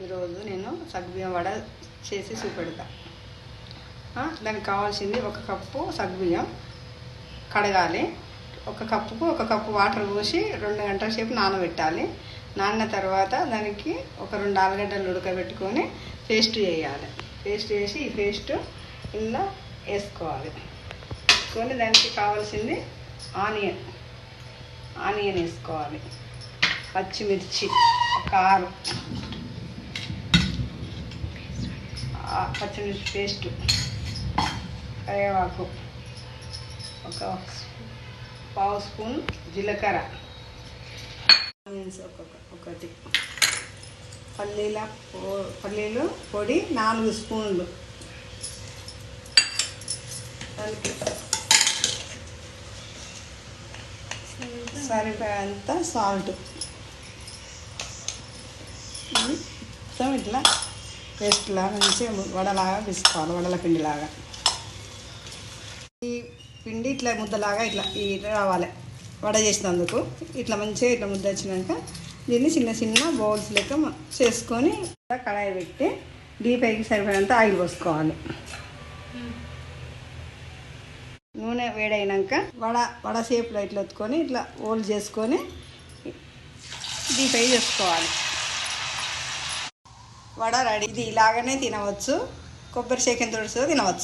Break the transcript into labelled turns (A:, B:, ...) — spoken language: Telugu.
A: ఈరోజు నేను సగ్గుబియ్యం వడ చేసి చూపెడతా. దానికి కావాల్సింది 1 కప్పు సగ్గుబియ్యం కడగాలి. 1 కప్పుకు 1 కప్పు వాటర్ పోసి 2 గంటల సేపు నానబెట్టాలి. నానిన తర్వాత దానికి ఒక 2 ఆలుగడ్డలు ఉడకబెట్టుకొని పేస్ట్ చేయాలి. పేస్ట్ చేసి ఈ పేస్ట్ ఇలా వేసుకోవాలి. వేసుకొని దానికి కావాల్సింది ఆనియన్ వేసుకోవాలి, పచ్చిమిర్చి, కారం, పచ్చిమిర్చి పేస్టు, కరివేపాకు, ఒక 1/2 స్పూన్ జీలకర్ర, ఆనియన్స్ ఒకటి, పల్లీలు పొడి 4 స్పూన్లు, దానికి సరిపోయేంత సాల్ట్, మొత్తం ఇట్లా పేస్ట్లాగా మంచిగా వడలాగా తీసుకోవాలి, వడల పిండిలాగా. ఈ పిండి ఇట్లా ముద్దలాగా ఇట్లా రావాలి వడ చేసినందుకు. ఇట్లా మంచిగా ఇట్లా ముద్ద వచ్చినాక దీన్ని చిన్న చిన్న బౌల్స్ లెక్క చేసుకొని కడాయి పెట్టి డీప్ ఫ్రైకి సరిపోయేంత ఆయిల్ పోసుకోవాలి. నూనె వేడైనాక వడ షేప్లో ఇట్లా ఎత్తుకొని ఇట్లా హోల్డ్ చేసుకొని డీప్ ఫ్రై చేసుకోవాలి. వడ రెడీ. ఇది ఇలాగనే తినవచ్చు, కొబ్బరి శేఖంతో తినవచ్చు.